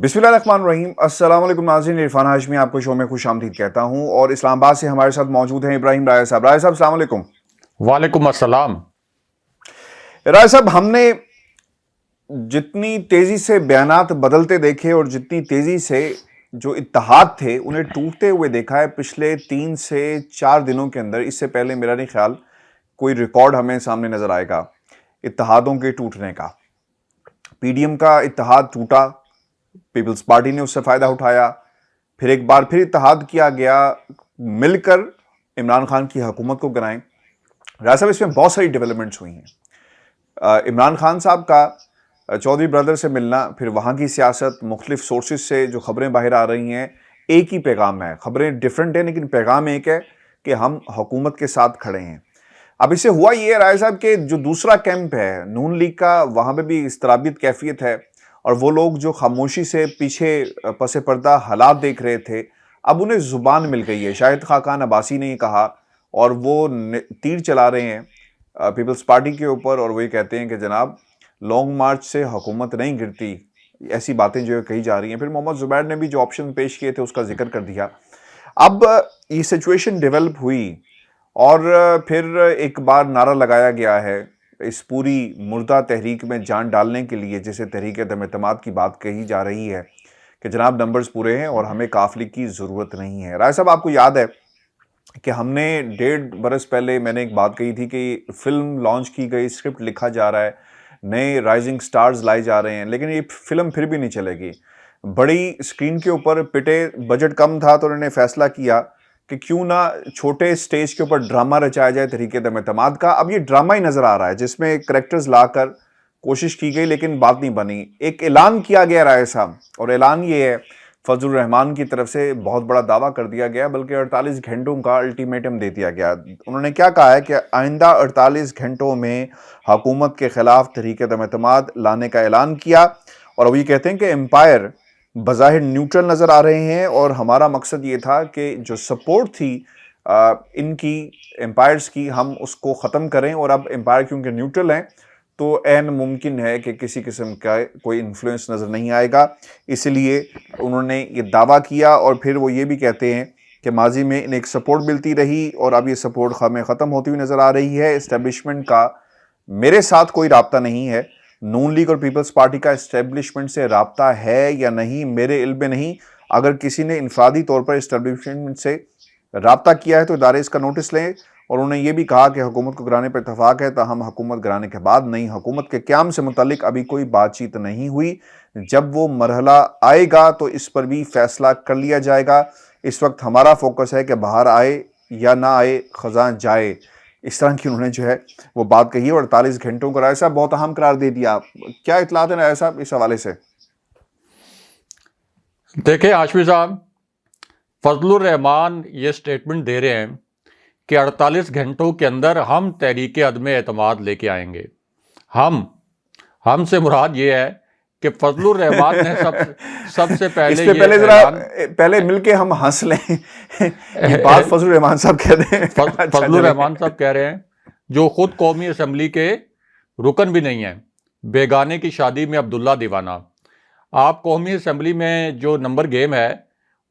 بسم اللہ الرحمن الرحیم۔ السلام علیکم ناظرین، عرفان ہاشمی آپ کو شو میں خوش آمدید کہتا ہوں، اور اسلام آباد سے ہمارے ساتھ موجود ہیں ابراہیم رائے صاحب۔ رائے صاحب السلام علیکم۔ وعلیکم السلام۔ رائے صاحب، ہم نے جتنی تیزی سے بیانات بدلتے دیکھے اور جتنی تیزی سے جو اتحاد تھے انہیں ٹوٹتے ہوئے دیکھا ہے پچھلے 3 سے 4 دنوں کے اندر۔ اس سے پہلے میرا نہیں خیال کوئی ریکارڈ ہمیں سامنے نظر آئے گا اتحادوں کے ٹوٹنے کا۔ پی ڈی ایم کا اتحاد ٹوٹا، پیپلز پارٹی نے اس سے فائدہ اٹھایا، پھر ایک بار پھر اتحاد کیا گیا مل کر عمران خان کی حکومت کو گرائیں۔ راجہ صاحب، اس میں بہت ساری ڈیولپمنٹس ہوئی ہیں۔ عمران خان صاحب کا چودھری برادر سے ملنا، پھر وہاں کی سیاست، مختلف سورسز سے جو خبریں باہر آ رہی ہیں، ایک ہی پیغام ہے۔ خبریں ڈیفرنٹ ہیں لیکن پیغام ایک ہے کہ ہم حکومت کے ساتھ کھڑے ہیں۔ اب اس سے ہوا یہ ہے راجہ صاحب کہ جو دوسرا کیمپ ہے نون لیگ کا، وہاں پہ بھی اضطرابیت کیفیت ہے، اور وہ لوگ جو خاموشی سے پیچھے پس پردہ حالات دیکھ رہے تھے، اب انہیں زبان مل گئی ہے۔ شاہد خاقان عباسی نے یہ کہا، اور وہ تیر چلا رہے ہیں پیپلز پارٹی کے اوپر، اور وہ یہ کہتے ہیں کہ جناب لانگ مارچ سے حکومت نہیں گرتی، ایسی باتیں جو کہی جا رہی ہیں۔ پھر محمد زبیر نے بھی جو آپشن پیش کیے تھے اس کا ذکر کر دیا۔ اب یہ سچویشن ڈیولپ ہوئی، اور پھر ایک بار نعرہ لگایا گیا ہے اس پوری مردہ تحریک میں جان ڈالنے کے لیے، جسے تحریک عدم اعتماد کی بات کہی جا رہی ہے، کہ جناب نمبرز پورے ہیں اور ہمیں قافلے کی ضرورت نہیں ہے۔ رائے صاحب، آپ کو یاد ہے کہ ہم نے 1.5 برس پہلے میں نے ایک بات کہی تھی کہ فلم لانچ کی گئی، اسکرپٹ لکھا جا رہا ہے، نئے رائزنگ سٹارز لائے جا رہے ہیں، لیکن یہ فلم پھر بھی نہیں چلے گی۔ بڑی اسکرین کے اوپر پٹے، بجٹ کم تھا تو انہوں نے فیصلہ کیا کہ کیوں نہ چھوٹے سٹیج کے اوپر ڈرامہ رچایا جائے تحریک عدم اعتماد کا۔ اب یہ ڈرامہ ہی نظر آ رہا ہے جس میں کریکٹرز لا کر کوشش کی گئی لیکن بات نہیں بنی۔ ایک اعلان کیا گیا رائے صاحب، اور اعلان یہ ہے فضل الرحمان کی طرف سے، بہت بڑا دعویٰ کر دیا گیا، بلکہ 48 گھنٹوں کا الٹیمیٹم دے دیا گیا۔ انہوں نے کیا کہا ہے کہ آئندہ 48 گھنٹوں میں حکومت کے خلاف تحریک عدم اعتماد لانے کا اعلان کیا، اور وہ یہ کہتے ہیں کہ امپائر بظاہر نیوٹرل نظر آ رہے ہیں، اور ہمارا مقصد یہ تھا کہ جو سپورٹ تھی ان کی امپائرز کی، ہم اس کو ختم کریں، اور اب امپائر کیونکہ نیوٹرل ہیں تو عین ممکن ہے کہ کسی قسم کا کوئی انفلوئنس نظر نہیں آئے گا۔ اس لیے انہوں نے یہ دعویٰ کیا، اور پھر وہ یہ بھی کہتے ہیں کہ ماضی میں انہیں ایک سپورٹ ملتی رہی، اور اب یہ سپورٹ ہمیں ختم ہوتی ہوئی نظر آ رہی ہے۔ اسٹیبلشمنٹ کا میرے ساتھ کوئی رابطہ نہیں ہے، نون لیگ اور پیپلز پارٹی کا اسٹیبلشمنٹ سے رابطہ ہے یا نہیں میرے علم میں نہیں۔ اگر کسی نے انفرادی طور پر اسٹیبلشمنٹ سے رابطہ کیا ہے تو ادارے اس کا نوٹس لیں۔ اور انہوں نے یہ بھی کہا کہ حکومت کو گرانے پر اتفاق ہے، تاہم حکومت گرانے کے بعد نئی حکومت کے قیام سے متعلق ابھی کوئی بات چیت نہیں ہوئی۔ جب وہ مرحلہ آئے گا تو اس پر بھی فیصلہ کر لیا جائے گا۔ اس وقت ہمارا فوکس ہے کہ باہر آئے یا نہ آئے، خزاں جائے۔ اس طرح کی انہوں نے جو ہے وہ بات کہی ہے، اور 48 گھنٹوں کو رائے صاحب بہت اہم قرار دے دیا۔ کیا اطلاعات ہیں رائے صاحب اس حوالے سے؟ دیکھیں ہاشمی صاحب، فضل الرحمان یہ سٹیٹمنٹ دے رہے ہیں کہ 48 گھنٹوں کے اندر ہم تحریک عدم اعتماد لے کے آئیں گے۔ ہم سے مراد یہ ہے کہ فضل الرحمان نے سب سے پہلے اس پہ پہلے ذرا پہلے مل کے ہم ہنس لیں۔ یہ بات فضل الرحمان صاحب کہہ رہے ہیں، فضل الرحمان صاحب کہہ رہے ہیں جو خود قومی اسمبلی کے رکن بھی نہیں ہیں، بیگانے کی شادی میں عبداللہ دیوانہ۔ آپ قومی اسمبلی میں جو نمبر گیم ہے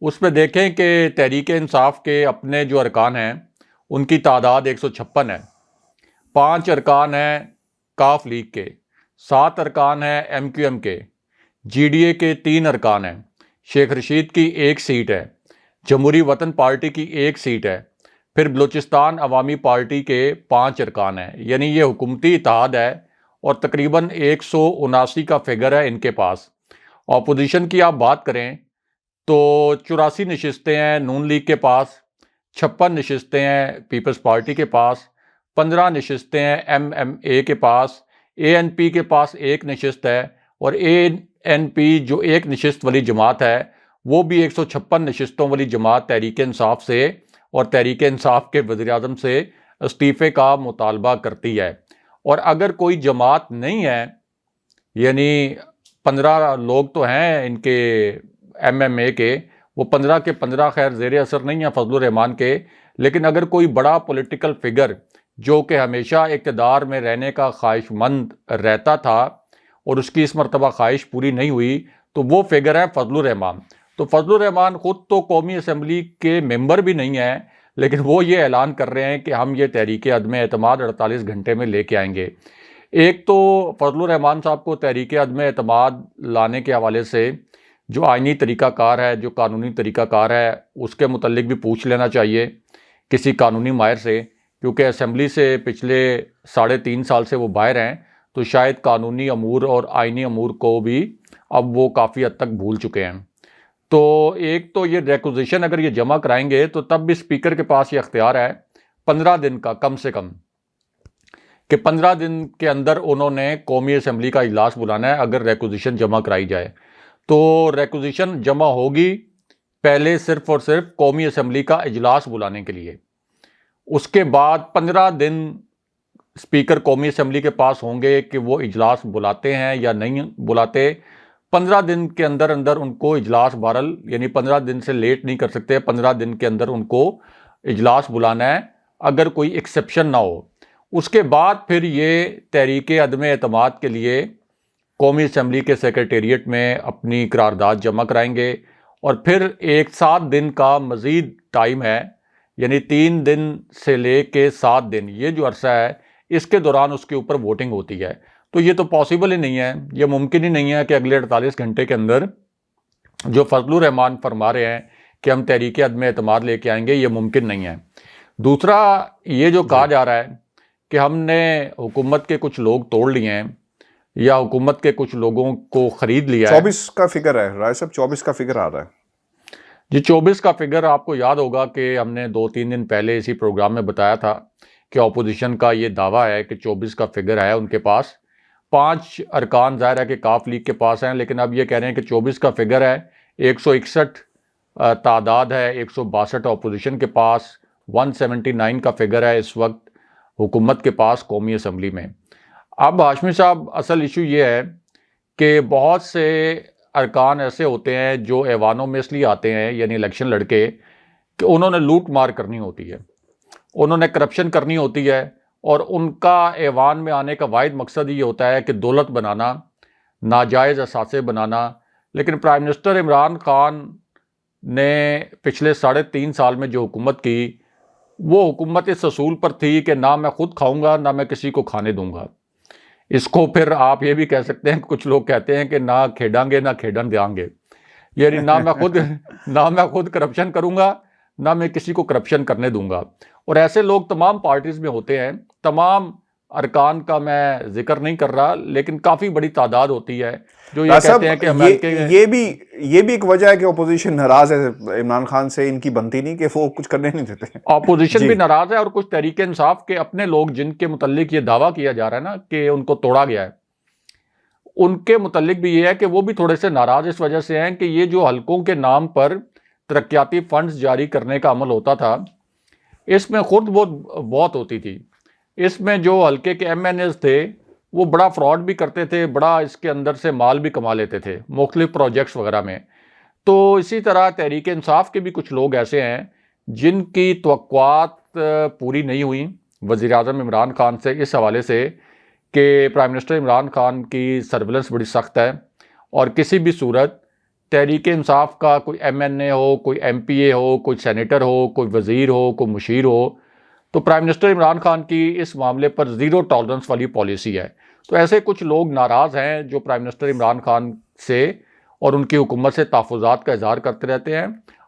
اس میں دیکھیں کہ تحریک انصاف کے اپنے جو ارکان ہیں ان کی تعداد 156 ہے۔ 5 ارکان ہیں کاف لیگ کے، 7 ارکان ہیں ایم کیو ایم کے، جی ڈی اے کے 3 ارکان ہیں، شیخ رشید کی 1 سیٹ ہے، جمہوری وطن پارٹی کی 1 سیٹ ہے، پھر بلوچستان عوامی پارٹی کے 5 ارکان ہیں۔ یعنی یہ حکومتی اتحاد ہے، اور تقریباً 179 کا فگر ہے ان کے پاس۔ اپوزیشن کی آپ بات کریں تو 84 نشستیں ہیں نون لیگ کے پاس، 56 نشستیں ہیں پیپلز پارٹی کے پاس، 15 نشستیں ہیں ایم ایم اے کے پاس، اے این پی کے پاس 1 نشست ہے، اور اے این پی جو 1 نشست والی جماعت ہے وہ بھی 156 نشستوں والی جماعت تحریک انصاف سے اور تحریک انصاف کے وزیر اعظم سے استعفے کا مطالبہ کرتی ہے۔ اور اگر کوئی جماعت نہیں ہے، یعنی 15 لوگ تو ہیں ان کے ایم ایم اے کے، وہ 15 کے 15 خیر زیر اثر نہیں ہیں فضل الرحمان کے، لیکن اگر کوئی بڑا پولیٹیکل فگر جو کہ ہمیشہ اقتدار میں رہنے کا خواہش مند رہتا تھا اور اس کی اس مرتبہ خواہش پوری نہیں ہوئی، تو وہ فگر ہے فضل الرحمان. تو فضل الرحمان خود تو قومی اسمبلی کے ممبر بھی نہیں ہیں، لیکن وہ یہ اعلان کر رہے ہیں کہ ہم یہ تحریک عدم اعتماد 48 گھنٹے میں لے کے آئیں گے. ایک تو فضل الرحمان صاحب کو تحریک عدم اعتماد لانے کے حوالے سے جو آئینی طریقہ کار ہے، جو قانونی طریقہ کار ہے، اس کے متعلق بھی پوچھ لینا چاہیے کسی قانونی ماہر سے، کیونکہ اسمبلی سے پچھلے 3.5 سال سے وہ باہر ہیں، تو شاید قانونی امور اور آئینی امور کو بھی اب وہ کافی حد تک بھول چکے ہیں. تو ایک تو یہ ریکوزیشن اگر یہ جمع کرائیں گے تو تب بھی اسپیکر کے پاس یہ اختیار ہے 15 دن کا کم سے کم، کہ 15 دن کے اندر انہوں نے قومی اسمبلی کا اجلاس بلانا ہے اگر ریکوزیشن جمع کرائی جائے. تو ریکوزیشن جمع ہوگی پہلے صرف اور صرف قومی اسمبلی کا اجلاس بلانے کے لیے. اس کے بعد 15 دن اسپیکر قومی اسمبلی کے پاس ہوں گے کہ وہ اجلاس بلاتے ہیں یا نہیں بلاتے. 15 دن کے اندر ان کو اجلاس بہرحال، یعنی 15 دن سے لیٹ نہیں کر سکتے، 15 دن کے اندر ان کو اجلاس بلانا ہے اگر کوئی ایکسیپشن نہ ہو. اس کے بعد پھر یہ تحریک عدم اعتماد کے لیے قومی اسمبلی کے سیکریٹریٹ میں اپنی قرارداد جمع کرائیں گے، اور پھر 7 دن کا مزید ٹائم ہے، یعنی 3 دن سے لے کے 7 دن، یہ جو عرصہ ہے اس کے دوران اس کے اوپر ووٹنگ ہوتی ہے. تو یہ تو پاسبل ہی نہیں ہے، یہ ممکن ہی نہیں ہے کہ اگلے 48 گھنٹے کے اندر جو فضل الرحمان فرما رہے ہیں کہ ہم تحریک عدم اعتماد لے کے آئیں گے، یہ ممکن نہیں ہے. دوسرا یہ جو کہا جا رہا ہے کہ ہم نے حکومت کے کچھ لوگ توڑ لیے ہیں یا حکومت کے کچھ لوگوں کو خرید لیا ہے. 24 کا فگر ہے رائے صاحب، 24 کا فگر آ رہا ہے جی. 24 کا فگر آپ کو یاد ہوگا کہ ہم نے 2-3 دن پہلے اسی پروگرام میں بتایا تھا کہ اپوزیشن کا یہ دعویٰ ہے کہ 24 کا فگر ہے ان کے پاس. 5 ارکان ظاہر ہے کہ کاف لیگ کے پاس ہیں، لیکن اب یہ کہہ رہے ہیں کہ 24 کا فگر ہے. 161 تعداد ہے، 162 اپوزیشن کے پاس، 179 کا فگر ہے اس وقت حکومت کے پاس قومی اسمبلی میں. اب ہاشمی صاحب اصل ایشو یہ ہے کہ بہت سے ارکان ایسے ہوتے ہیں جو ایوانوں میں اس لیے آتے ہیں، یعنی الیکشن لڑ کے، کہ انہوں نے لوٹ مار کرنی ہوتی ہے، انہوں نے کرپشن کرنی ہوتی ہے، اور ان کا ایوان میں آنے کا واحد مقصد یہ ہوتا ہے کہ دولت بنانا، ناجائز اثاثے بنانا. لیکن پرائم منسٹر عمران خان نے پچھلے 3.5 سال میں جو حکومت کی، وہ حکومت اس اصول پر تھی کہ نہ میں خود کھاؤں گا نہ میں کسی کو کھانے دوں گا. اس کو پھر آپ یہ بھی کہہ سکتے ہیں، کچھ لوگ کہتے ہیں کہ نہ کھیڑاں گے نہ کھیڑن دیاں گے، یعنی نہ میں خود کرپشن کروں گا نہ میں کسی کو کرپشن کرنے دوں گا. اور ایسے لوگ تمام پارٹیز میں ہوتے ہیں. تمام ارکان کا میں ذکر نہیں کر رہا، لیکن کافی بڑی تعداد ہوتی ہے جو یہ کہتے ہیں کہ یہ بھی ایک وجہ ہے کہ اپوزیشن ناراض ہے عمران خان سے، ان کی بنتی نہیں کہ وہ کچھ کرنے نہیں دیتے. اپوزیشن بھی ناراض ہے، اور کچھ تحریک انصاف کے اپنے لوگ جن کے متعلق یہ دعویٰ کیا جا رہا ہے نا کہ ان کو توڑا گیا ہے، ان کے متعلق بھی یہ ہے کہ وہ بھی تھوڑے سے ناراض اس وجہ سے ہیں کہ یہ جو حلقوں کے نام پر ترقیاتی فنڈز جاری کرنے کا عمل ہوتا تھا، اس میں خود بہت ہوتی تھی. اس میں جو حلقے کے ایم این ایز تھے وہ بڑا فراڈ بھی کرتے تھے، بڑا اس کے اندر سے مال بھی کما لیتے تھے مختلف پروجیکٹس وغیرہ میں. تو اسی طرح تحریک انصاف کے بھی کچھ لوگ ایسے ہیں جن کی توقعات پوری نہیں ہوئیں وزیر اعظم عمران خان سے، اس حوالے سے کہ پرائم منسٹر عمران خان کی سرویلنس بڑی سخت ہے، اور کسی بھی صورت تحریک انصاف کا کوئی ایم این اے ہو، کوئی ایم پی اے ہو، کوئی سینیٹر ہو، کوئی وزیر ہو، کوئی مشیر ہو، تو پرائم منسٹر عمران خان کی اس معاملے پر 0 ٹالرنس والی پالیسی ہے. تو ایسے کچھ لوگ ناراض ہیں جو پرائم منسٹر عمران خان سے اور ان کی حکومت سے تحفظات کا اظہار کرتے رہتے ہیں.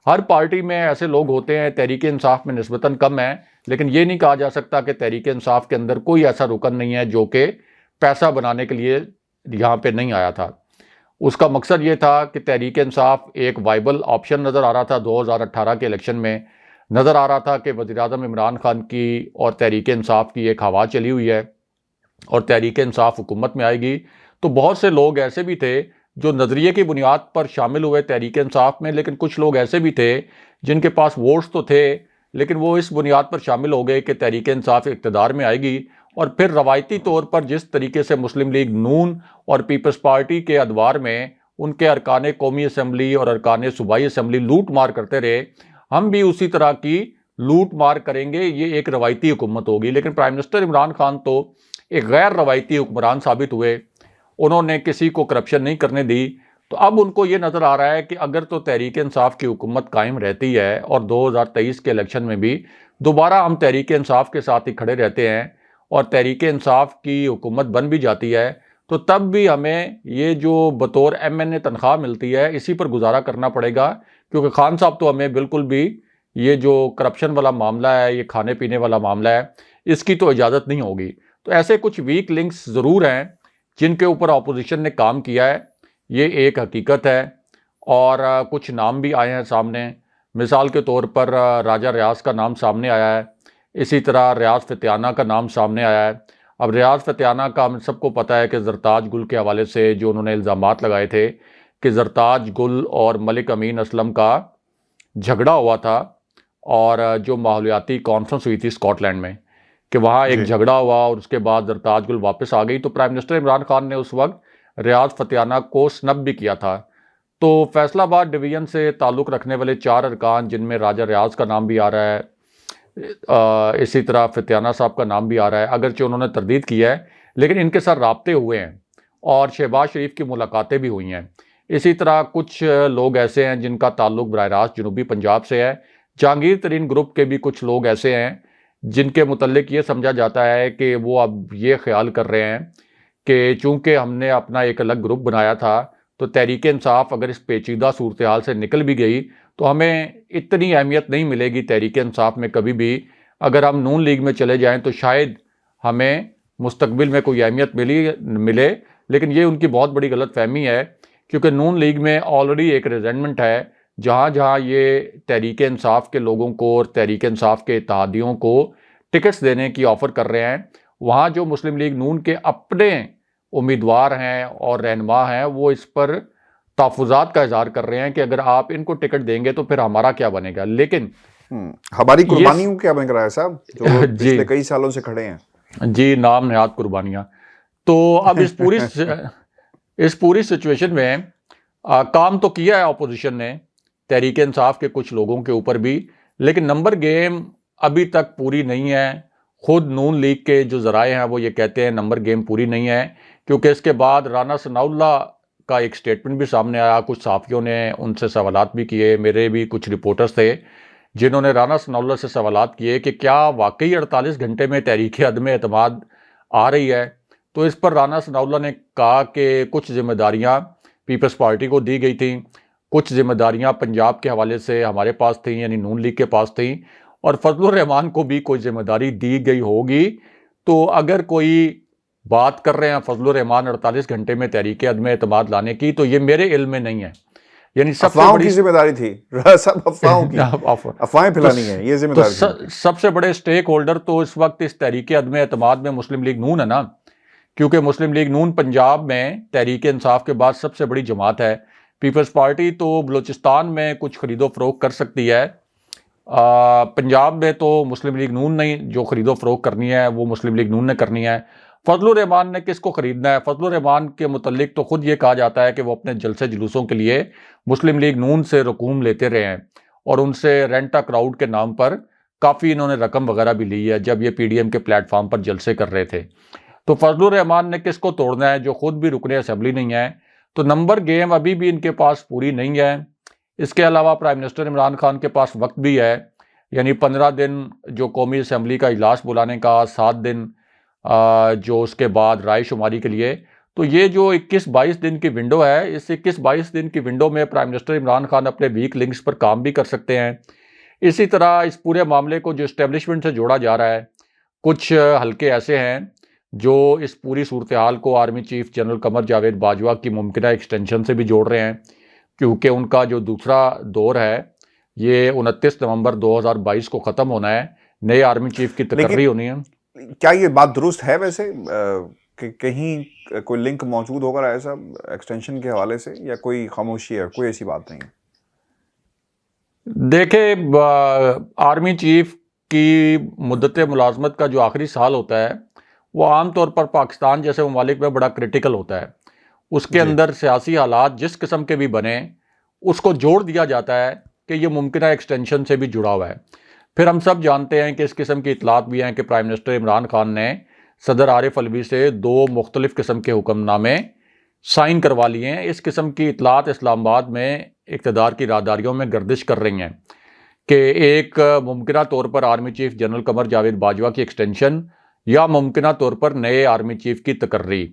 ہر پارٹی میں ایسے لوگ ہوتے ہیں، تحریک انصاف میں نسبتاً کم ہیں، لیکن یہ نہیں کہا جا سکتا کہ تحریک انصاف کے اندر کوئی ایسا رکن نہیں ہے جو کہ پیسہ بنانے کے لیے یہاں پہ نہیں آیا تھا. اس کا مقصد یہ تھا کہ تحریک انصاف ایک وائبل آپشن نظر آ رہا تھا. 2018 کے الیکشن میں نظر آ رہا تھا کہ وزیر اعظم عمران خان کی اور تحریک انصاف کی ایک ہوا چلی ہوئی ہے اور تحریک انصاف حکومت میں آئے گی. تو بہت سے لوگ ایسے بھی تھے جو نظریے کی بنیاد پر شامل ہوئے تحریک انصاف میں، لیکن کچھ لوگ ایسے بھی تھے جن کے پاس ووٹس تو تھے لیکن وہ اس بنیاد پر شامل ہو گئے کہ تحریک انصاف اقتدار میں آئے گی، اور پھر روایتی طور پر جس طریقے سے مسلم لیگ نون اور پیپلز پارٹی کے ادوار میں ان کے ارکان قومی اسمبلی اور ارکان صوبائی اسمبلی لوٹ مار کرتے رہے، ہم بھی اسی طرح کی لوٹ مار کریں گے. یہ ایک روایتی حکومت ہوگی. لیکن پرائم منسٹر عمران خان تو ایک غیر روایتی حکمران ثابت ہوئے، انہوں نے کسی کو کرپشن نہیں کرنے دی. تو تو اب ان کو یہ نظر آ رہا ہے کہ اگر تو تحریک انصاف کی حکومت قائم رہتی ہے اور 2023 کے الیکشن میں بھی دوبارہ ہم تحریک انصاف کے ساتھ ہی کھڑے رہتے ہیں اور تحریک انصاف کی حکومت بن بھی جاتی ہے، تو تب بھی ہمیں یہ جو بطور MNA تنخواہ ملتی ہے اسی پر گزارا کرنا پڑے گا، کیونکہ خان صاحب تو ہمیں بالکل بھی یہ جو کرپشن والا معاملہ ہے، یہ کھانے پینے والا معاملہ ہے، اس کی تو اجازت نہیں ہوگی۔ تو ایسے کچھ ویک لنکس ضرور ہیں جن کے اوپر اپوزیشن نے کام کیا ہے، یہ ایک حقیقت ہے، اور کچھ نام بھی آئے ہیں سامنے۔ مثال کے طور پر راجہ ریاض کا نام سامنے آیا ہے، اسی طرح ریاض فتیانہ کا نام سامنے آیا ہے۔ اب ریاض فتیانہ کا ہم سب کو پتہ ہے کہ زرتاج گل کے حوالے سے جو انہوں نے الزامات لگائے تھے کہ زرتاج گل اور ملک امین اسلم کا جھگڑا ہوا تھا، اور جو ماحولیاتی کانفرنس ہوئی تھی اسکاٹ لینڈ میں، کہ وہاں ایک جھگڑا ہوا اور اس کے بعد زرتاج گل واپس آ گئی، تو پرائم منسٹر عمران خان نے اس وقت ریاض فتیانہ کو سنب بھی کیا تھا۔ تو فیصل آباد ڈویژن سے تعلق رکھنے والے 4 ارکان، جن میں راجہ ریاض کا نام بھی آ رہا ہے، اسی طرح فتیانہ صاحب کا نام بھی آ رہا ہے، اگرچہ انہوں نے تردید کی ہے لیکن ان کے ساتھ رابطے ہوئے ہیں اور شہباز شریف کی ملاقاتیں بھی ہوئی ہیں۔ اسی طرح کچھ لوگ ایسے ہیں جن کا تعلق براہ راست جنوبی پنجاب سے ہے۔ جہانگیر ترین گروپ کے بھی کچھ لوگ ایسے ہیں جن کے متعلق یہ سمجھا جاتا ہے کہ وہ اب یہ خیال کر رہے ہیں کہ چونکہ ہم نے اپنا ایک الگ گروپ بنایا تھا، تو تحریک انصاف اگر اس پیچیدہ صورتحال سے نکل بھی گئی تو ہمیں اتنی اہمیت نہیں ملے گی تحریک انصاف میں کبھی بھی۔ اگر ہم نون لیگ میں چلے جائیں تو شاید ہمیں مستقبل میں کوئی اہمیت ملے، لیکن یہ ان کی بہت بڑی غلط فہمی ہے، کیونکہ نون لیگ میں آلریڈی ایک ریزنٹمنٹ ہے۔ جہاں جہاں یہ تحریک انصاف کے لوگوں کو اور تحریک انصاف کے اتحادیوں کو ٹکٹس دینے کی آفر کر رہے ہیں، وہاں جو مسلم لیگ نون کے اپنے امیدوار ہیں اور رہنما ہیں وہ اس پر تحفظات کا اظہار کر رہے ہیں کہ اگر آپ ان کو ٹکٹ دیں گے تو پھر ہمارا کیا بنے گا۔ لیکن ہماری قربانیوں کیا بن رہا ہے صاحب، جو پچھلے کئی سالوں سے کھڑے ہیں؟ جی، نام نہاد قربانیاں۔ تو اب اس پوری سچویشن میں کام تو کیا ہے اپوزیشن نے تحریک انصاف کے کچھ لوگوں کے اوپر بھی، لیکن نمبر گیم ابھی تک پوری نہیں ہے۔ خود نون لیگ کے جو ذرائع ہیں وہ یہ کہتے ہیں نمبر گیم پوری نہیں ہے، کیونکہ اس کے بعد رانا ثناء اللہ کا ایک سٹیٹمنٹ بھی سامنے آیا، کچھ صحافیوں نے ان سے سوالات بھی کیے، میرے بھی کچھ رپورٹرز تھے جنہوں نے رانا ثناء اللہ سے سوالات کیے کہ کیا واقعی 48 گھنٹے میں تحریک عدم اعتماد آ رہی ہے۔ تو اس پر رانا ثناء اللہ نے کہا کہ کچھ ذمہ داریاں پیپلز پارٹی کو دی گئی تھیں، کچھ ذمہ داریاں پنجاب کے حوالے سے ہمارے پاس تھیں، یعنی نون لیگ کے پاس تھیں، اور فضل الرحمان کو بھی کوئی ذمہ داری دی گئی ہوگی۔ تو اگر کوئی بات کر رہے ہیں فضل الرحمان 48 گھنٹے میں تحریک عدم اعتماد لانے کی، تو یہ میرے علم میں نہیں ہے۔ یعنی افواہوں کی ذمہ داری تھی، سب افواہوں کی، افواہیں پھیلانی ہے، یہ ذمہ داری تھی۔ سب سے بڑے سٹیک ہولڈر تو اس وقت اس تحریک عدم اعتماد میں مسلم لیگ نون ہے نا، کیونکہ مسلم لیگ نون پنجاب میں تحریک انصاف کے بعد سب سے بڑی جماعت ہے۔ پیپلز پارٹی تو بلوچستان میں کچھ خرید و فروخت کر سکتی ہے، پنجاب میں تو مسلم لیگ نون نہیں، جو خرید و فروخت کرنی ہے وہ مسلم لیگ نون نے کرنی ہے۔ فضل الرحمان نے کس کو خریدنا ہے؟ فضل الرحمان کے متعلق تو خود یہ کہا جاتا ہے کہ وہ اپنے جلسے جلوسوں کے لیے مسلم لیگ نون سے رقوم لیتے رہے ہیں، اور ان سے رینٹ ا کراؤڈ کے نام پر کافی انہوں نے رقم وغیرہ بھی لی ہے جب یہ PDM کے پلیٹ فارم پر جلسے کر رہے تھے۔ تو فضل الرحمان نے کس کو توڑنا ہے جو خود بھی رکن اسمبلی نہیں ہے؟ تو نمبر گیم ابھی بھی ان کے پاس پوری نہیں ہے۔ اس کے علاوہ پرائم منسٹر عمران خان کے پاس وقت بھی ہے، یعنی 15 دن جو قومی اسمبلی کا اجلاس بلانے کا، 7 دن جو اس کے بعد رائے شماری کے لیے، تو یہ جو 21-22 دن کی ونڈو ہے، اس 21-22 دن کی ونڈو میں پرائم منسٹر عمران خان اپنے ویک لنکس پر کام بھی کر سکتے ہیں۔ اسی طرح اس پورے معاملے کو جو اسٹیبلشمنٹ سے جوڑا جا رہا ہے، کچھ حلقے ایسے ہیں جو اس پوری صورتحال کو army chief general Qamar Javed Bajwa کی ممکنہ ایکسٹینشن سے بھی جوڑ رہے ہیں، کیونکہ ان کا جو دوسرا دور ہے یہ 29 نومبر 2022 کو ختم ہونا ہے، نئے آرمی چیف کی تقرری ہونی ہے۔ کیا یہ بات درست ہے ویسے کہ کہیں کوئی لنک موجود ہوگا ایسا ایکسٹینشن کے حوالے سے، یا کوئی خاموشی ہے، کوئی ایسی بات نہیں؟ دیکھیں، آرمی چیف کی مدت ملازمت کا جو آخری سال ہوتا ہے وہ عام طور پر پاکستان جیسے ممالک میں بڑا کریٹیکل ہوتا ہے۔ اس کے اندر سیاسی حالات جس قسم کے بھی بنے، اس کو جوڑ دیا جاتا ہے کہ یہ ممکنہ ایکسٹینشن سے بھی جڑا ہوا ہے۔ پھر ہم سب جانتے ہیں کہ اس قسم کی اطلاعات بھی ہیں کہ پرائم منسٹر عمران خان نے صدر عارف علوی سے 2 مختلف قسم کے حکم نامے سائن کروا لیے ہیں۔ اس قسم کی اطلاعات اسلام آباد میں اقتدار کی راداریوں میں گردش کر رہی ہیں کہ ایک ممکنہ طور پر army chief general Qamar Javed Bajwa کی ایکسٹینشن یا ممکنہ طور پر نئے آرمی چیف کی تقرری،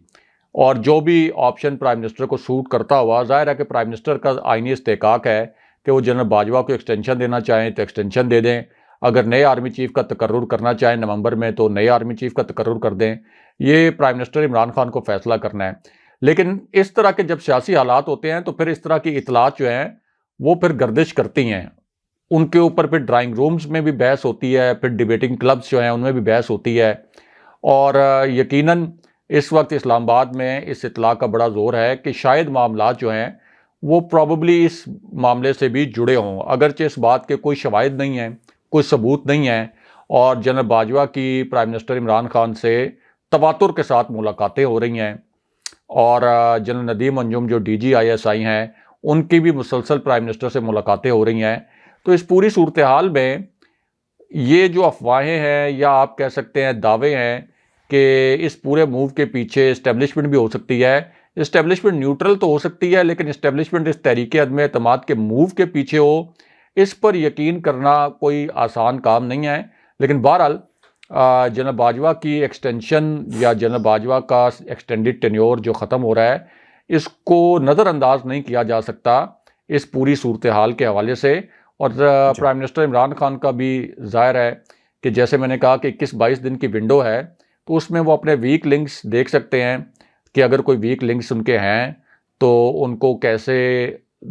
اور جو بھی آپشن پرائم منسٹر کو سوٹ کرتا ہوا، ظاہر ہے کہ پرائم منسٹر کا آئینی استحقاق ہے کہ وہ جنرل باجوہ کو ایکسٹینشن دینا چاہیں تو ایکسٹینشن دے دیں، اگر نئے آرمی چیف کا تقرر کرنا چاہیں نومبر میں تو نئے آرمی چیف کا تقرر کر دیں۔ یہ پرائم منسٹر عمران خان کو فیصلہ کرنا ہے۔ لیکن اس طرح کے جب سیاسی حالات ہوتے ہیں تو پھر اس طرح کی اطلاعات جو ہیں وہ پھر گردش کرتی ہیں، ان کے اوپر پھر ڈرائنگ رومز میں بھی بحث ہوتی ہے، پھر ڈیبیٹنگ کلبز جو ہیں ان میں بھی بحث ہوتی ہے، اور یقیناً اس وقت اسلام آباد میں اس اطلاع کا بڑا زور ہے کہ شاید معاملات جو ہیں وہ پروبیبلی اس معاملے سے بھی جڑے ہوں، اگرچہ اس بات کے کوئی شواہد نہیں ہیں، کوئی ثبوت نہیں ہیں، اور جنرل باجوہ کی پرائم منسٹر عمران خان سے تواتر کے ساتھ ملاقاتیں ہو رہی ہیں، اور جنرل ندیم انجم جو ڈی جی ISI ہیں ان کی بھی مسلسل پرائم منسٹر سے ملاقاتیں ہو رہی ہیں۔ تو اس پوری صورتحال میں یہ جو افواہیں ہیں یا آپ کہہ سکتے ہیں دعوے ہیں کہ اس پورے موو کے پیچھے اسٹیبلشمنٹ بھی ہو سکتی ہے، اسٹیبلشمنٹ نیوٹرل تو ہو سکتی ہے لیکن اسٹیبلشمنٹ اس تحریک عدم اعتماد کے موو کے پیچھے ہو، اس پر یقین کرنا کوئی آسان کام نہیں ہے۔ لیکن بہرحال جنرل باجوہ کی ایکسٹینشن یا جنرل باجوہ کا ایکسٹینڈڈ ٹینیور جو ختم ہو رہا ہے اس کو نظر انداز نہیں کیا جا سکتا اس پوری صورتحال کے حوالے سے، اور پرائم منسٹر عمران خان کا بھی ظاہر ہے کہ جیسے میں نے کہا کہ 21-22 دن کی ونڈو ہے تو اس میں وہ اپنے ویک لنکس دیکھ سکتے ہیں کہ اگر کوئی ویک لنکس ان کے ہیں تو ان کو کیسے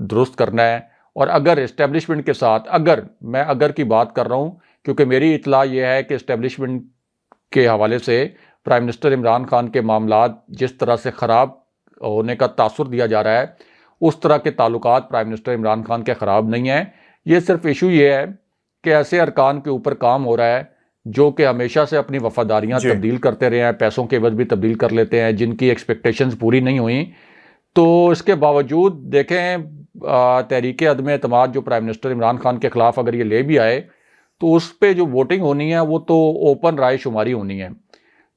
درست کرنا ہے، اور اگر اسٹیبلشمنٹ کے ساتھ اگر کی بات کر رہا ہوں کیونکہ میری اطلاع یہ ہے کہ اسٹیبلشمنٹ کے حوالے سے پرائم منسٹر عمران خان کے معاملات جس طرح سے خراب ہونے کا تاثر دیا جا رہا ہے اس طرح کے تعلقات پرائم منسٹر عمران خان کے خراب نہیں ہیں، یہ صرف ایشو یہ ہے کہ ایسے ارکان کے اوپر کام ہو رہا ہے جو کہ ہمیشہ سے اپنی وفاداریاں تبدیل کرتے رہے ہیں، پیسوں کے عوض بھی تبدیل کر لیتے ہیں، جن کی ایکسپیکٹیشنز پوری نہیں ہوئیں، تو اس کے باوجود دیکھیں تحریک عدم اعتماد جو پرائم منسٹر عمران خان کے خلاف اگر یہ لے بھی آئے تو اس پہ جو ووٹنگ ہونی ہے وہ تو اوپن رائے شماری ہونی ہے،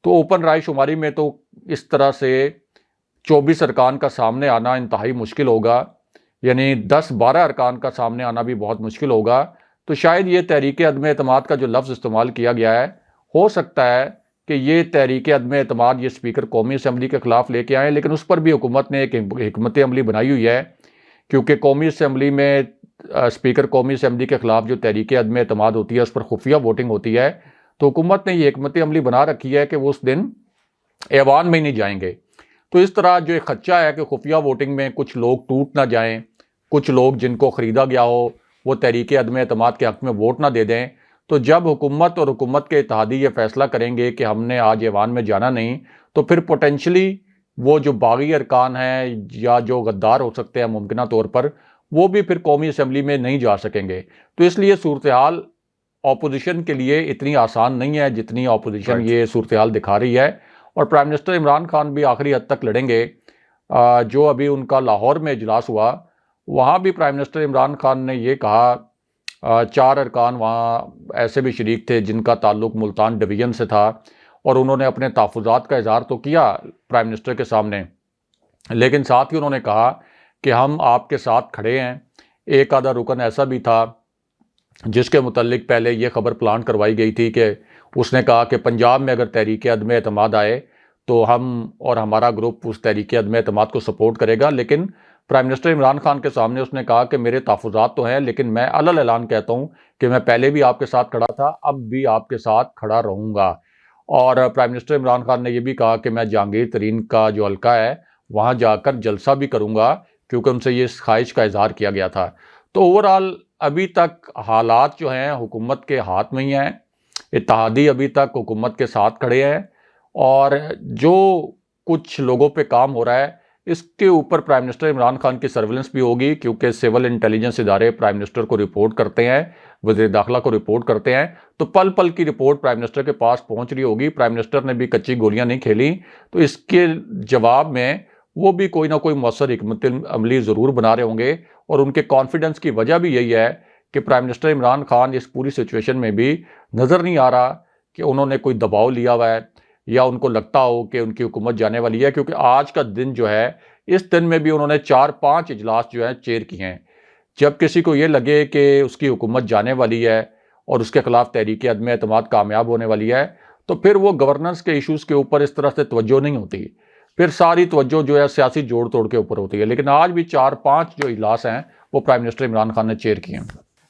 تو اوپن رائے شماری میں تو اس طرح سے 24 ارکان کا سامنے آنا انتہائی مشکل ہوگا، یعنی 10-12 ارکان کا سامنے آنا بھی بہت مشکل ہوگا۔ تو شاید یہ تحریک عدم اعتماد کا جو لفظ استعمال کیا گیا ہے ہو سکتا ہے کہ یہ تحریک عدم اعتماد یہ اسپیکر قومی اسمبلی کے خلاف لے کے آئیں، لیکن اس پر بھی حکومت نے ایک حکمت عملی بنائی ہوئی ہے، کیونکہ قومی اسمبلی میں اسپیکر قومی اسمبلی کے خلاف جو تحریک عدم اعتماد ہوتی ہے اس پر خفیہ ووٹنگ ہوتی ہے، تو حکومت نے یہ حکمت عملی بنا رکھی ہے کہ وہ اس دن ایوان میں ہی نہیں جائیں گے۔ تو اس طرح جو ایک خدشہ ہے کہ خفیہ ووٹنگ میں کچھ لوگ ٹوٹ نہ جائیں، کچھ لوگ جن کو خریدا گیا ہو وہ تحریک عدم اعتماد کے حق میں ووٹ نہ دے دیں، تو جب حکومت اور حکومت کے اتحادی یہ فیصلہ کریں گے کہ ہم نے آج ایوان میں جانا نہیں، تو پھر پوٹینشلی وہ جو باغی ارکان ہیں یا جو غدار ہو سکتے ہیں ممکنہ طور پر، وہ بھی پھر قومی اسمبلی میں نہیں جا سکیں گے۔ تو اس لیے صورتحال اپوزیشن کے لیے اتنی آسان نہیں ہے جتنی اپوزیشن یہ صورتحال دکھا رہی ہے، اور پرائم منسٹر عمران خان بھی آخری حد تک لڑیں گے۔ جو ابھی ان کا لاہور میں اجلاس ہوا وہاں بھی پرائم منسٹر عمران خان نے یہ کہا، 4 ارکان وہاں ایسے بھی شریک تھے جن کا تعلق ملتان ڈویژن سے تھا، اور انہوں نے اپنے تحفظات کا اظہار تو کیا پرائم منسٹر کے سامنے، لیکن ساتھ ہی انہوں نے کہا کہ ہم آپ کے ساتھ کھڑے ہیں۔ ایک آدھا رکن ایسا بھی تھا جس کے متعلق پہلے یہ خبر پلانٹ کروائی گئی تھی کہ اس نے کہا کہ پنجاب میں اگر تحریک عدم اعتماد آئے تو ہم اور ہمارا گروپ اس تحریک عدم اعتماد کو سپورٹ کرے گا، لیکن پرائم منسٹر عمران خان کے سامنے اس نے کہا کہ میرے تحفظات تو ہیں لیکن میں علل اعلان کہتا ہوں کہ میں پہلے بھی آپ کے ساتھ کھڑا تھا، اب بھی آپ کے ساتھ کھڑا رہوں گا۔ اور پرائم منسٹر عمران خان نے یہ بھی کہا کہ میں جہانگیر ترین کا جو حلقہ ہے وہاں جا کر جلسہ بھی کروں گا، کیونکہ ان سے یہ خواہش کا اظہار کیا گیا تھا۔ تو اوورآل ابھی تک حالات جو ہیں حکومت کے ہاتھ میں ہی ہیں، اتحادی ابھی تک حکومت کے ساتھ کھڑے ہیں، اور جو کچھ لوگوں پہ کام ہو رہا ہے اس کے اوپر پرائم منسٹر عمران خان کی سرویلنس بھی ہوگی، کیونکہ سول انٹیلیجنس ادارے پرائم منسٹر کو رپورٹ کرتے ہیں، وزیر داخلہ کو رپورٹ کرتے ہیں، تو پل پل کی رپورٹ پرائم منسٹر کے پاس پہنچ رہی ہوگی۔ پرائم منسٹر نے بھی کچی گولیاں نہیں کھیلی، تو اس کے جواب میں وہ بھی کوئی نہ کوئی مؤثر حکمت عملی ضرور بنا رہے ہوں گے، اور ان کے کانفیڈنس کی وجہ بھی یہی ہے کہ پرائم منسٹر عمران خان اس پوری سچویشن میں بھی نظر نہیں آ رہا کہ انہوں نے کوئی دباؤ لیا ہوا ہے یا ان کو لگتا ہو کہ ان کی حکومت جانے والی ہے، کیونکہ آج کا دن جو ہے اس دن میں بھی انہوں نے 4-5 اجلاس جو ہیں چیئر کیے ہیں. جب کسی کو یہ لگے کہ اس کی حکومت جانے والی ہے اور اس کے خلاف تحریک عدم اعتماد کامیاب ہونے والی ہے تو پھر وہ گورننس کے ایشوز کے اوپر اس طرح سے توجہ نہیں ہوتی, پھر ساری توجہ جو ہے سیاسی جوڑ توڑ کے اوپر ہوتی ہے. لیکن آج بھی 4-5 جو اجلاس ہیں وہ پرائم منسٹر عمران خان نے چیئر کیے ہیں.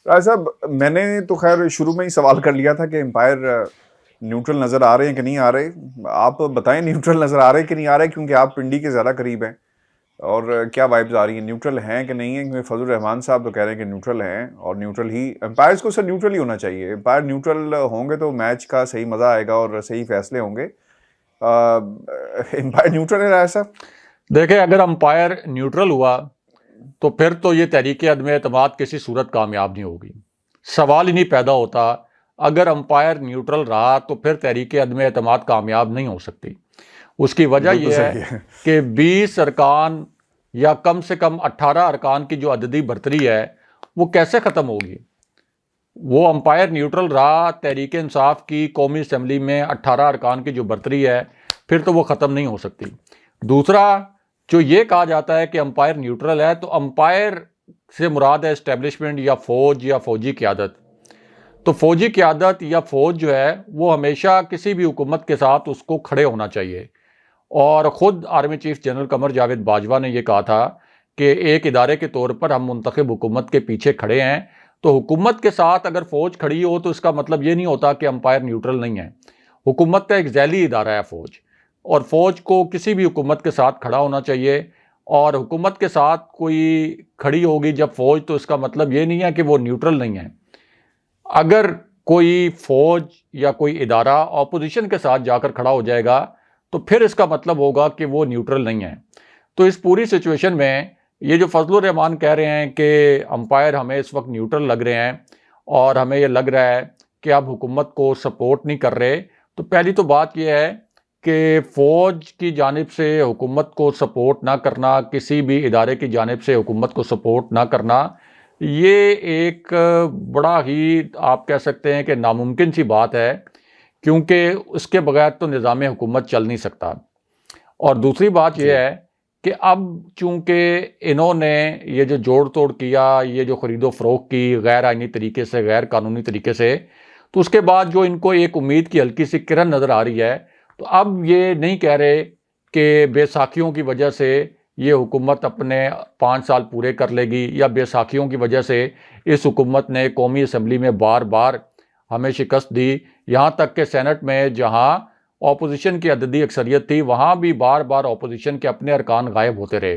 راج صاحب, میں نے تو خیر شروع میں ہی سوال کر لیا تھا کہ امپائر نیوٹرل نظر آ رہے ہیں کہ نہیں آ رہے. آپ بتائیں نیوٹرل نظر آ رہے کہ نہیں آ رہے, کیونکہ آپ پنڈی کے زیادہ قریب ہیں, اور کیا وائبز آ رہی ہیں, نیوٹرل ہیں کہ نہیں ہیں؟ کیونکہ فضل الرحمان صاحب تو کہہ رہے ہیں کہ نیوٹرل ہیں, اور نیوٹرل ہی امپائرز کو سر نیوٹرل ہی ہونا چاہیے. امپائر نیوٹرل ہوں گے تو میچ کا صحیح مزہ آئے گا اور صحیح فیصلے ہوں گے. امپائر نیوٹرل ہے راج صاحب؟ دیکھیں, اگر امپائر نیوٹرل ہوا تو پھر تو یہ تحریک عدم اعتماد کسی صورت کامیاب نہیں ہوگی, سوال ہی نہیں پیدا ہوتا. اگر امپائر نیوٹرل رہا تو پھر تحریک عدم اعتماد کامیاب نہیں ہو سکتی. اس کی وجہ یہ ہے کہ 20 ارکان یا کم سے کم 18 ارکان کی جو عددی برتری ہے وہ کیسے ختم ہوگی؟ وہ امپائر نیوٹرل رہا, تحریک انصاف کی قومی اسمبلی میں 18 ارکان کی جو برتری ہے پھر تو وہ ختم نہیں ہو سکتی. دوسرا, جو یہ کہا جاتا ہے کہ امپائر نیوٹرل ہے, تو امپائر سے مراد ہے اسٹیبلشمنٹ یا فوج یا فوجی قیادت. تو فوجی قیادت یا فوج جو ہے وہ ہمیشہ کسی بھی حکومت کے ساتھ اس کو کھڑے ہونا چاہیے. اور خود army chief general Qamar Javed Bajwa نے یہ کہا تھا کہ ایک ادارے کے طور پر ہم منتخب حکومت کے پیچھے کھڑے ہیں. تو حکومت کے ساتھ اگر فوج کھڑی ہو تو اس کا مطلب یہ نہیں ہوتا کہ امپائر نیوٹرل نہیں ہے. حکومت کا ایک ذیلی ادارہ ہے فوج, اور فوج کو کسی بھی حکومت کے ساتھ کھڑا ہونا چاہیے. اور حکومت کے ساتھ کوئی کھڑی ہوگی جب فوج, تو اس کا مطلب یہ نہیں ہے کہ وہ نیوٹرل نہیں ہے. اگر کوئی فوج یا کوئی ادارہ اپوزیشن کے ساتھ جا کر کھڑا ہو جائے گا تو پھر اس کا مطلب ہوگا کہ وہ نیوٹرل نہیں ہے. تو اس پوری سچویشن میں یہ جو فضل الرحمان کہہ رہے ہیں کہ امپائر ہمیں اس وقت نیوٹرل لگ رہے ہیں اور ہمیں یہ لگ رہا ہے کہ اب حکومت کو سپورٹ نہیں کر رہے, تو پہلی تو بات یہ ہے کہ فوج کی جانب سے حکومت کو سپورٹ نہ کرنا, کسی بھی ادارے کی جانب سے حکومت کو سپورٹ نہ کرنا, یہ ایک بڑا ہی آپ کہہ سکتے ہیں کہ ناممکن سی بات ہے, کیونکہ اس کے بغیر تو نظام حکومت چل نہیں سکتا. اور دوسری بات یہ ہے کہ اب چونکہ انہوں نے یہ جو جوڑ توڑ کیا, یہ جو خرید و فروخت کی غیر آئینی طریقے سے, غیر قانونی طریقے سے, تو اس کے بعد جو ان کو ایک امید کی ہلکی سی کرن نظر آ رہی ہے, تو اب یہ نہیں کہہ رہے کہ بیساکھیوں کی وجہ سے یہ حکومت اپنے 5 سال پورے کر لے گی, یا بیساکھیوں کی وجہ سے اس حکومت نے قومی اسمبلی میں بار بار ہمیں شکست دی, یہاں تک کہ سینٹ میں جہاں اپوزیشن کی عددی اکثریت تھی وہاں بھی بار بار اپوزیشن کے اپنے ارکان غائب ہوتے رہے.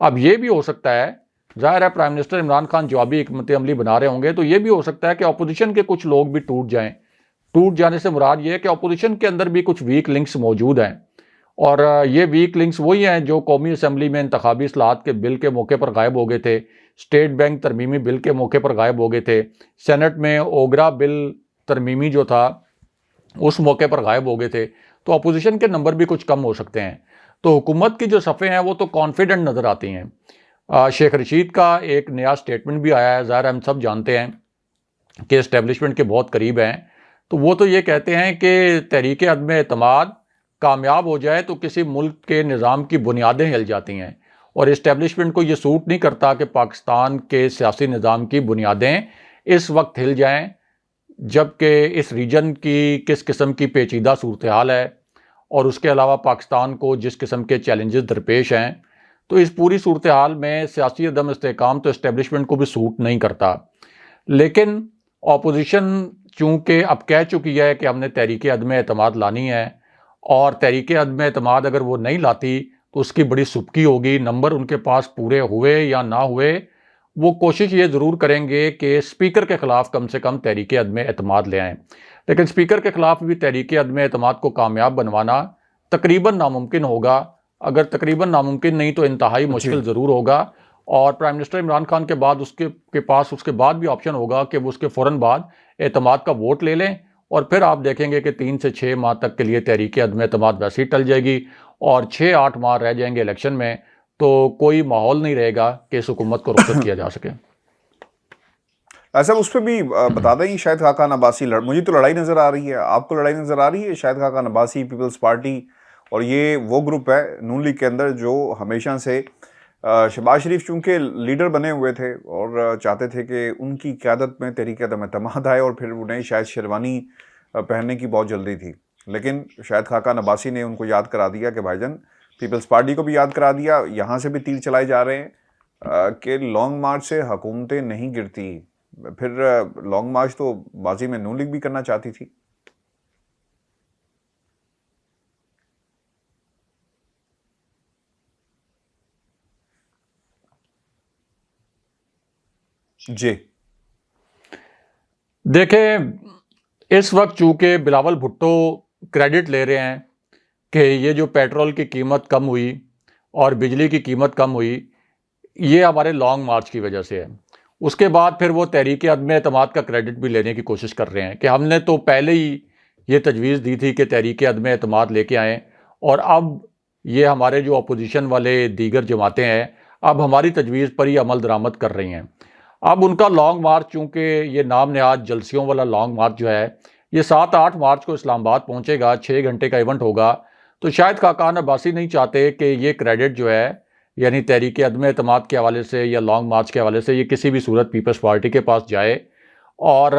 اب یہ بھی ہو سکتا ہے, ظاہر ہے پرائم منسٹر عمران خان جوابی حکمت عملی بنا رہے ہوں گے, تو یہ بھی ہو سکتا ہے کہ اپوزیشن کے کچھ لوگ بھی ٹوٹ جائیں. ٹوٹ جانے سے مراد یہ ہے کہ اپوزیشن کے اندر بھی کچھ ویک لنکس موجود ہیں, اور یہ ویک لنکس وہی ہیں جو قومی اسمبلی میں انتخابی اصلاحات کے بل کے موقع پر غائب ہو گئے تھے, اسٹیٹ بینک ترمیمی بل کے موقع پر غائب ہو گئے تھے, سینٹ میں اوگرا بل ترمیمی جو تھا اس موقع پر غائب ہو گئے تھے. تو اپوزیشن کے نمبر بھی کچھ کم ہو سکتے ہیں. تو حکومت کی جو صفحے ہیں وہ تو کانفیڈنٹ نظر آتی ہیں. شیخ رشید کا ایک نیا سٹیٹمنٹ بھی آیا ہے, ظاہر ہم سب جانتے ہیں کہ اسٹیبلشمنٹ کے بہت قریب ہیں, تو وہ تو یہ کہتے ہیں کہ تحریک عدم اعتماد کامیاب ہو جائے تو کسی ملک کے نظام کی بنیادیں ہل جاتی ہیں, اور اسٹیبلشمنٹ کو یہ سوٹ نہیں کرتا کہ پاکستان کے سیاسی نظام کی بنیادیں اس وقت ہل جائیں جبکہ اس ریجن کی کس قسم کی پیچیدہ صورتحال ہے, اور اس کے علاوہ پاکستان کو جس قسم کے چیلنجز درپیش ہیں. تو اس پوری صورتحال میں سیاسی عدم استحکام تو اسٹیبلشمنٹ کو بھی سوٹ نہیں کرتا. لیکن اپوزیشن چونکہ اب کہہ چکی ہے کہ ہم نے تحریک عدم اعتماد لانی ہے, اور تحریک عدم اعتماد اگر وہ نہیں لاتی تو اس کی بڑی سبکی ہوگی, نمبر ان کے پاس پورے ہوئے یا نہ ہوئے, وہ کوشش یہ ضرور کریں گے کہ اسپیکر کے خلاف کم سے کم تحریک عدم اعتماد لے آئیں. لیکن اسپیکر کے خلاف بھی تحریک عدم اعتماد کو کامیاب بنوانا تقریباً ناممکن ہوگا, اگر تقریباً ناممکن نہیں تو انتہائی مشکل ضرور ہوگا. اور پرائم منسٹر عمران خان کے بعد اس کے پاس اس کے بعد بھی آپشن ہوگا کہ وہ اس کے فوراً بعد اعتماد کا ووٹ لے لیں, اور پھر آپ دیکھیں گے کہ 3 سے 6 ماہ تک کے لیے تحریک عدم اعتماد ویسے ہی ٹل جائے گی, اور 6-8 ماہ رہ جائیں گے الیکشن میں, تو کوئی ماحول نہیں رہے گا کہ اس حکومت کو رخصت کیا جا سکے. ایسا اس پہ بھی بتا دیں, شاہد خاقان عباسی مجھے تو لڑائی نظر آ رہی ہے, آپ کو لڑائی نظر آ رہی ہے؟ شاہد خاقان عباسی پیپلز پارٹی اور یہ وہ گروپ ہے نون لیگ کے اندر جو ہمیشہ سے شہباز شریف چونکہ لیڈر بنے ہوئے تھے اور چاہتے تھے کہ ان کی قیادت میں تحریک عدم اعتماد آئے، اور پھر انہیں شاید شیروانی پہننے کی بہت جلدی تھی، لیکن شاہد خاقان عباسی نے ان کو یاد کرا دیا کہ بھائی جان، پیپلز پارٹی کو بھی یاد کرا دیا، یہاں سے بھی تیر چلائے جا رہے ہیں کہ لانگ مارچ سے حکومتیں نہیں گرتی. پھر لانگ مارچ تو ماضی میں نون لیگ بھی کرنا چاہتی تھی. جی دیکھیں، اس وقت چونکہ بلاول بھٹو کریڈٹ لے رہے ہیں کہ یہ جو پیٹرول کی قیمت کم ہوئی اور بجلی کی قیمت کم ہوئی، یہ ہمارے لانگ مارچ کی وجہ سے ہے. اس کے بعد پھر وہ تحریک عدم اعتماد کا کریڈٹ بھی لینے کی کوشش کر رہے ہیں کہ ہم نے تو پہلے ہی یہ تجویز دی تھی کہ تحریک عدم اعتماد لے کے آئیں، اور اب یہ ہمارے جو اپوزیشن والے دیگر جماعتیں ہیں اب ہماری تجویز پر ہی عمل درآمد کر رہی ہیں. اب ان کا لانگ مارچ، چونکہ یہ نام نہاد جلسیوں والا لانگ مارچ جو ہے، یہ 7-8 مارچ کو اسلام آباد پہنچے گا، 6 گھنٹے کا ایونٹ ہوگا. تو شاید خاقان عباسی نہیں چاہتے کہ یہ کریڈٹ جو ہے، یعنی تحریک عدم اعتماد کے حوالے سے یا لانگ مارچ کے حوالے سے، یہ کسی بھی صورت پیپلز پارٹی کے پاس جائے. اور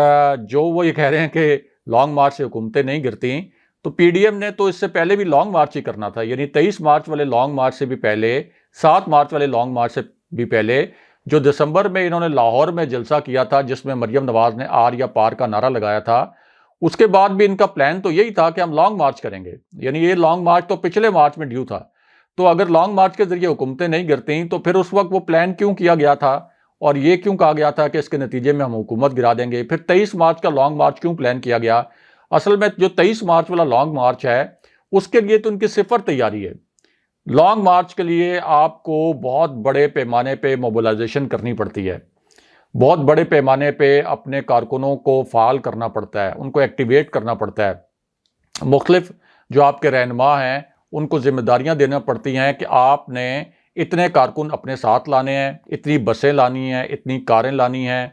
جو وہ یہ کہہ رہے ہیں کہ لانگ مارچ سے حکومتیں نہیں گرتیں، تو پی ڈی ایم نے تو اس سے پہلے بھی لانگ مارچ ہی کرنا تھا، یعنی 23 مارچ والے لانگ مارچ سے بھی پہلے، 7 مارچ والے لانگ مارچ سے بھی پہلے، جو دسمبر میں انہوں نے لاہور میں جلسہ کیا تھا جس میں مریم نواز نے آر یا پار کا نعرہ لگایا تھا. اس کے بعد بھی ان کا پلان تو یہی تھا کہ ہم لانگ مارچ کریں گے، یعنی یہ لانگ مارچ تو پچھلے مارچ میں ڈیو تھا. تو اگر لانگ مارچ کے ذریعے حکومتیں نہیں گرتیں تو پھر اس وقت وہ پلان کیوں کیا گیا تھا، اور یہ کیوں کہا گیا تھا کہ اس کے نتیجے میں ہم حکومت گرا دیں گے؟ پھر 23 مارچ کا لانگ مارچ کیوں پلان کیا گیا؟ اصل میں جو 23 مارچ والا لانگ مارچ ہے، اس کے لیے تو ان کی صفر تیاری ہے. لانگ مارچ کے لیے آپ کو بہت بڑے پیمانے پہ موبلائزیشن کرنی پڑتی ہے، بہت بڑے پیمانے پہ اپنے کارکنوں کو فعال کرنا پڑتا ہے، ان کو ایکٹیویٹ کرنا پڑتا ہے. مختلف جو آپ کے رہنما ہیں ان کو ذمہ داریاں دینا پڑتی ہیں کہ آپ نے اتنے کارکن اپنے ساتھ لانے ہیں، اتنی بسیں لانی ہیں، اتنی کاریں لانی ہیں،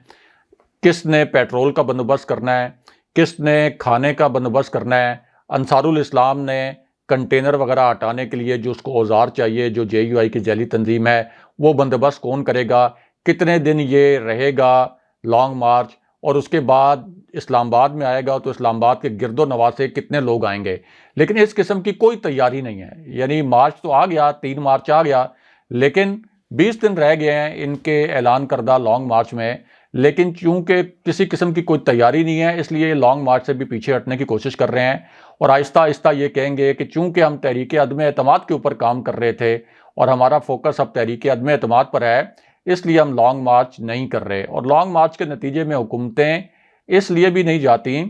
کس نے پیٹرول کا بندوبست کرنا ہے، کس نے کھانے کا بندوبست کرنا ہے. انصار الاسلام نے کنٹینر وغیرہ ہٹانے کے لیے جو اس کو اوزار چاہیے، جو جے یو آئی کی ذیلی تنظیم ہے، وہ بندوبست کون کرے گا؟ کتنے دن یہ رہے گا لانگ مارچ؟ اور اس کے بعد اسلام آباد میں آئے گا تو اسلام آباد کے گرد و نواح سے کتنے لوگ آئیں گے؟ لیکن اس قسم کی کوئی تیاری نہیں ہے. یعنی مارچ تو آ گیا، 3 مارچ آ گیا، لیکن 20 دن رہ گئے ہیں ان کے اعلان کردہ لانگ مارچ میں، لیکن چونکہ کسی قسم کی کوئی تیاری نہیں ہے، اس لیے یہ لانگ مارچ سے بھی پیچھے ہٹنے کی کوشش کر رہے ہیں. اور آہستہ آہستہ یہ کہیں گے کہ چونکہ ہم تحریک عدم اعتماد کے اوپر کام کر رہے تھے اور ہمارا فوکس اب تحریک عدم اعتماد پر ہے، اس لیے ہم لانگ مارچ نہیں کر رہے. اور لانگ مارچ کے نتیجے میں حکومتیں اس لیے بھی نہیں جاتی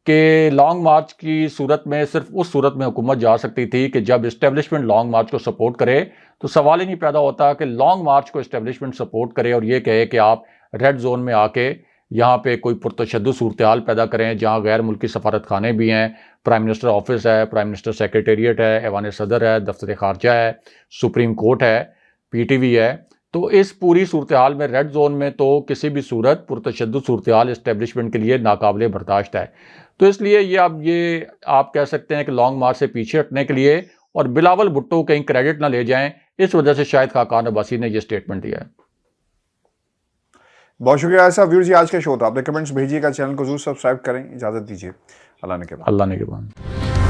کہ لانگ مارچ کی صورت میں صرف اس صورت میں حکومت جا سکتی تھی کہ جب اسٹیبلشمنٹ لانگ مارچ کو سپورٹ کرے. تو سوال ہی نہیں پیدا ہوتا کہ لانگ مارچ کو اسٹیبلشمنٹ سپورٹ کرے اور یہ کہے کہ آپ ریڈ زون میں آ کے یہاں پہ کوئی پرتشدد صورتحال پیدا کریں جہاں غیر ملکی سفارت خانے بھی ہیں، پرائم منسٹر آفس ہے، پرائم منسٹر سیکریٹریٹ ہے، ایوان صدر ہے، دفتر خارجہ ہے، سپریم کورٹ ہے، پی ٹی وی ہے. تو اس پوری صورتحال میں ریڈ زون میں تو کسی بھی صورت پرتشدد صورتحال اسٹیبلشمنٹ کے لیے ناقابل برداشت ہے. تو اس لیے یہ آپ کہہ سکتے ہیں کہ لانگ مارچ سے پیچھے ہٹنے کے لیے اور بلاول بھٹو کہیں کریڈٹ نہ لے جائیں، اس وجہ سے شاید خاقان عباسی نے یہ سٹیٹمنٹ دیا ہے. بہت شکریہ ایسا ویورز، یہ آج کا شو تھا. آپ نے کمنٹس بھیجیے گا، چینل کو ضرور سبسکرائب کریں. اجازت دیجیے، اللہ نے کے بعد. اللہ نے کے بعد.